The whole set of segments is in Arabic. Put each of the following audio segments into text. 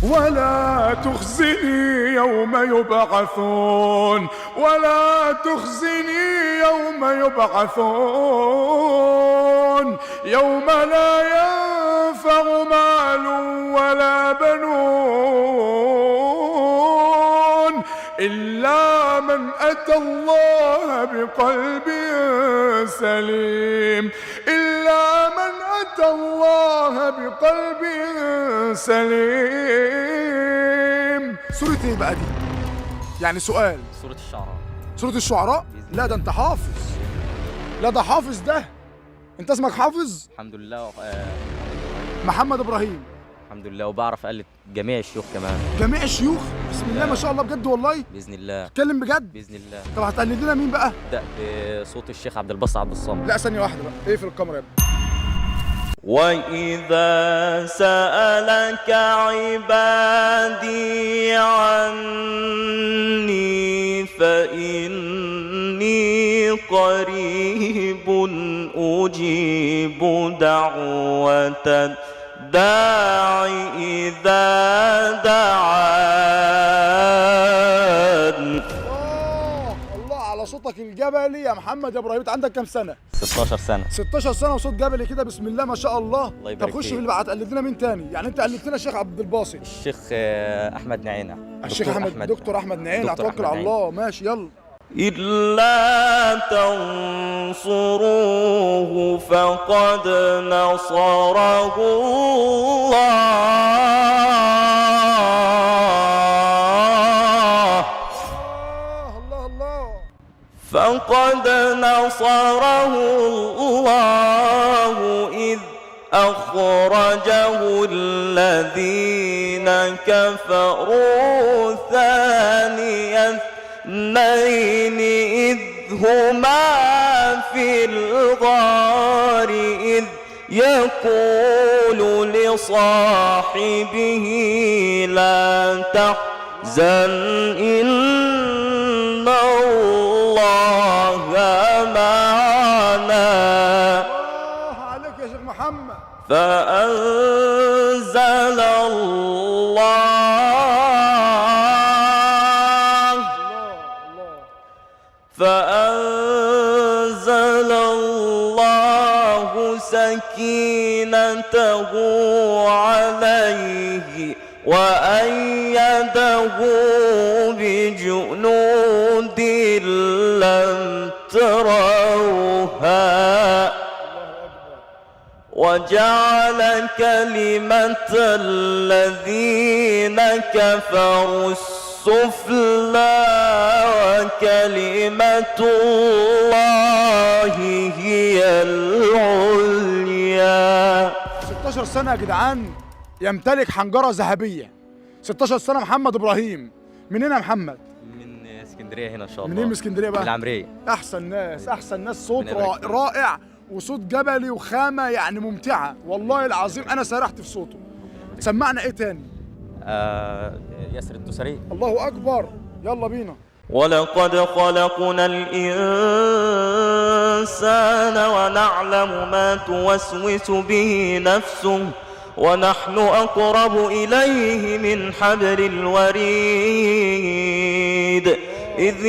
ولا تخزني يوم يبعثون، ولا تخزني يوم يبعثون، يوم لا ينفع مال ولا بنون إلا من أتى الله بقلب سليم، إلا من أتى الله بقلب سليم. سورة ايه بقى دي؟ يعني سؤال. سورة الشعراء. سورة الشعراء؟ لا ده انت حافظ. لا ده حافظ ده. انت اسمك حافظ؟ الحمد لله. محمد ابراهيم. الحمد لله، وبعرف أقلد جميع الشيوخ كمان. جميع الشيوخ؟ بسم الله ما شاء الله، بجد والله؟ بإذن الله. اتكلم بجد؟ بإذن الله. طب هتقلد لنا مين بقى؟ ابدأ بصوت الشيخ عبد الباسط عبد الصمد. لا ثانية واحدة بقى، ايه في الكاميرا يا ابني؟ وإذا سألك عبادي عني فإني قريب أجيب دعوة الداع إذا دعان. الله على صوتك الجبلي يا محمد يا ابراهيم. انت عندك كام سنة؟ 16 سنة. 16 سنة وصوت جبلي كده، بسم الله ما شاء الله. الله يبارك طب خش فيك. في اللي بقى، هتقلد لنا مين تاني؟ يعني انت قلدت لنا الشيخ عبد الباسط. الشيخ أحمد نعينة. الشيخ احمد، دكتور احمد نعيم. دكتور هتوكل أحمد على الله. ماشي يلا. إلا تنصروه فقد نصره الله. الله الله. فقد نصره الله إذ أخرجه الذين كفروا ثاني اثنين إذ هما في الغار إذ يقول لصاحبه لا تحزن إن الله معنا. الله عليك يا شيخ محمد. فأنزل الله سكينته عليه وأيده بجنود لم تروها وجعل كلمة الذين كفروا السفلى وكلمة الله هي العليا. 16 سنة يا جدعان يمتلك حنجرة ذهبية. 16 سنة محمد إبراهيم. منين يا محمد؟ من اسكندرية هنا إن شاء الله. منين من اسكندرية بقى؟ من العمرية. أحسن ناس، أحسن ناس. صوت ربنا يبارك فيك. رائع وصوت جبلي وخامة يعني ممتعة والله العظيم. أنا سرحت في صوته. سمعنا إيه تاني؟ ياسر الدوسري. الله أكبر. يلا بينا. ولقد خلقنا الإنسان ونعلم ما توسوس به نفسه ونحن أقرب إليه من حبل الوريد إذ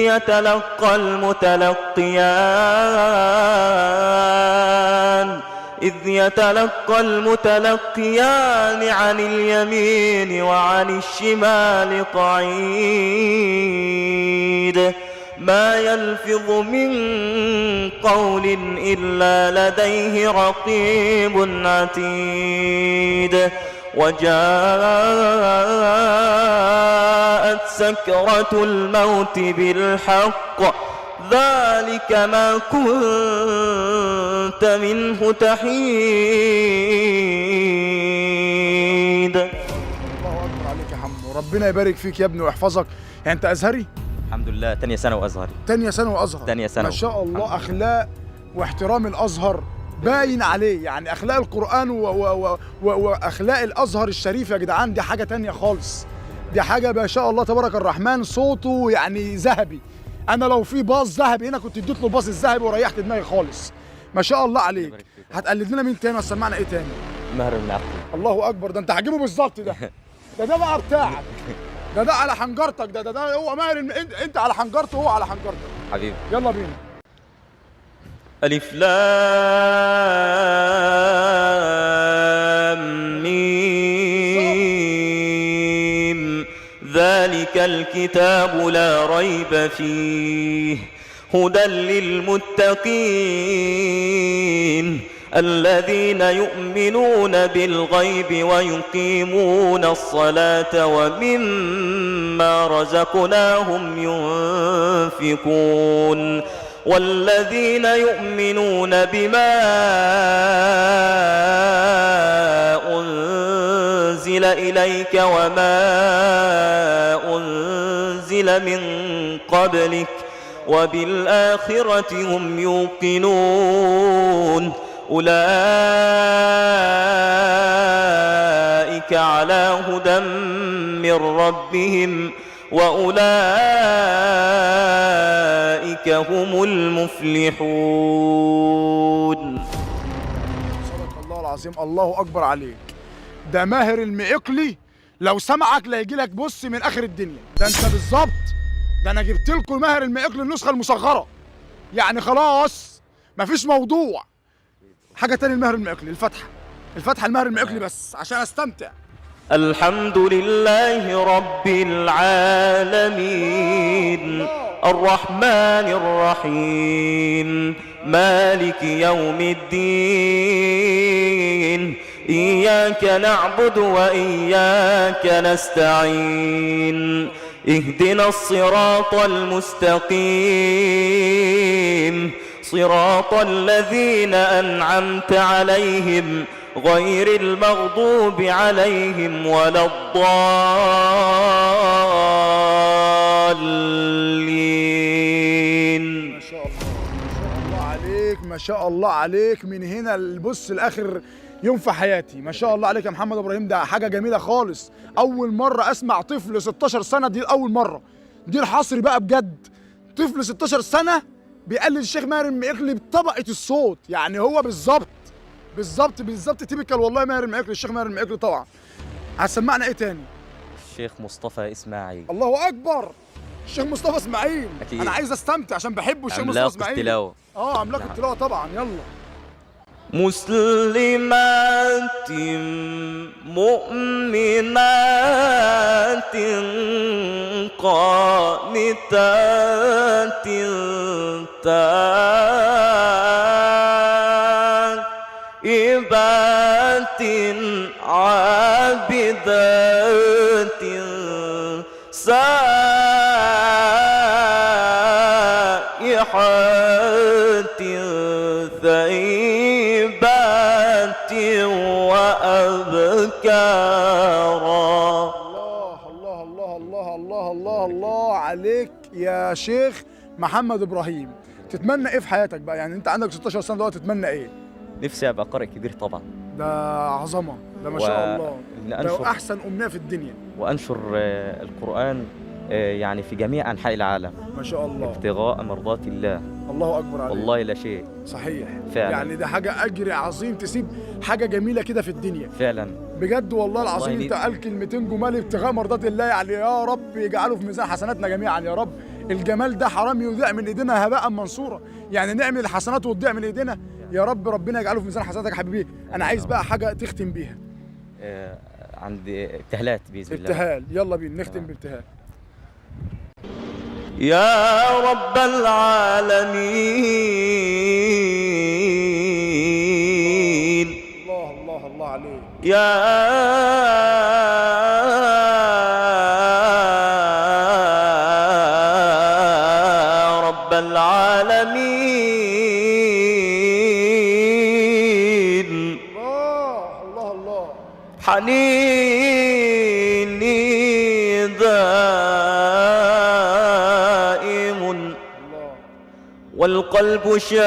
يتلقى المتلقيان عن اليمين وعن الشمال قعيد ما يلفظ من قول إلا لديه رقيب عتيد وجاءت سكرة الموت بالحق ذلك ما كنت منه تحيد. الله أكبر عليك يا حمو. ربنا يبارك فيك يا ابني ويحفظك. يعني أنت أزهري؟ الحمد لله. تانية ثانوي أزهري. تانية ثانوي أزهر. تانية ثانوي. ما شاء الله. أخلاق واحترام الأزهر باين عليه. يعني أخلاق القرآن وأخلاق الأزهر الشريف يا جدعان دي حاجة تانية خالص. دي حاجة ما شاء الله تبارك الرحمن. صوته يعني ذهبي. أنا لو في باص ذهبي هنا كنت اديت له باص الذهبي وريحت دماغي خالص. ما شاء الله عليك. هتقلد لنا مين تاني وسمعنا إيه تاني؟ ماهر بن عبد. الله أكبر. ده أنت هتجيبه بالظبط ده. ده بقى بتاعك. ده على حنجرتك. ده هو ماهر انت على حنجرته وهو على حنجرتك. حبيبي. يلا بينا. ألف لام ميم ذلك الكتاب لا ريب فيه هدى للمتقين الذين يؤمنون بالغيب ويقيمون الصلاة ومما رزقناهم ينفقون والذين يؤمنون بما أنزل إليك وما أنزل من قبلك وبالآخرة هم يوقنون أولئك على هدى من ربهم وأولئك هم المفلحون. صدق الله العظيم. الله أكبر عليك. ده ماهر المقلي لو سمعك لا يجي لك بص من آخر الدنيا. ده أنت بالظبط. ده أنا جبت لكم ماهر المقلي النسخة المصغرة، يعني خلاص مفيش موضوع. حاجة تاني الماهر المقلي الفتحة الماهر المقلي بس عشان أستمتع. الحمد لله رب العالمين الرحمن الرحيم مالك يوم الدين إياك نعبد وإياك نستعين اهدنا الصراط المستقيم صراط الذين أنعمت عليهم غير المغضوب عليهم ولا الضالين. ما شاء الله عليك. ما شاء الله عليك. من هنا البص الآخر يوم في حياتي. ما شاء الله عليك يا محمد إبراهيم. ده حاجة جميلة خالص. أول مرة أسمع طفل 16 سنة، دي أول مرة. دي الحصر بقى بجد. طفل 16 سنة بيقلد الشيخ ماهر المقلي بطبقة الصوت، يعني هو بالظبط تيبيكال والله. ماهر المقلي، الشيخ ماهر المقلي طبعا. هتسمعنا ايه تاني؟ الشيخ مصطفى إسماعيل. الله اكبر. الشيخ مصطفى اسماعيل. أكيد. انا عايز استمتع عشان بحبه الشيخ مصطفى اسماعيل. التلاوة. عملاق التلاوة طبعا. يلا. مسلمات مؤمنات قانتات تائبات عابدات سائحات ثيبات وأبكارا. الله عليك يا شيخ محمد إبراهيم. تتمنى ايه في حياتك بقى؟ يعني انت عندك 16 سنة دلوقتي، تتمنى ايه؟ نفسي أبقى قارئ كبير طبعا. ده عظمة. ده ما شاء الله. ده أحسن أمنية في الدنيا. وأنشر القرآن يعني في جميع أنحاء العالم. ما شاء الله. ابتغاء مرضات الله. الله أكبر عليك. والله لا شيء. صحيح فعلا. يعني ده حاجة أجر عظيم تسيب حاجة جميلة كده في الدنيا. فعلا بجد والله العظيم. انت قال كلمتين جمال ابتغاء مرضات الله، يعني يا رب يجعله في ميزان حسناتنا جميعا يا رب. الجمال ده حرام يضيع من ايدينا هباء منصورا، يعني نعمل الحسنات وتضيع من ايدينا يا رب. ربنا يجعله في ميزان حسناتك يا حبيبي. انا عايز بقى حاجة تختم بيها. عند ابتهالات بإذن الله. ابتهال. يلا بينا نختم بابتهال. يا رب العالمين. الله عليك. يا رب العالمين. الله حنيني دائم والقلب شاك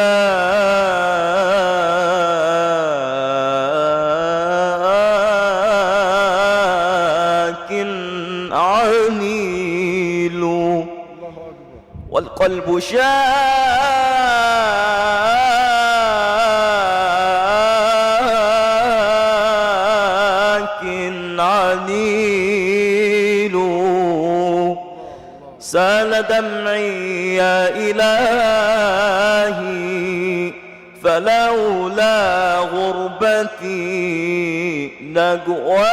عميل والقلب شاك عنيل سال دمعي يا إلهي فلولا غربتي نجوى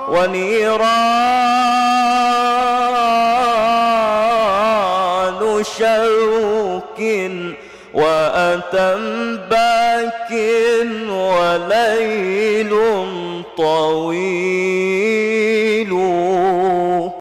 ونيران شوك وأتى باك وليل طويل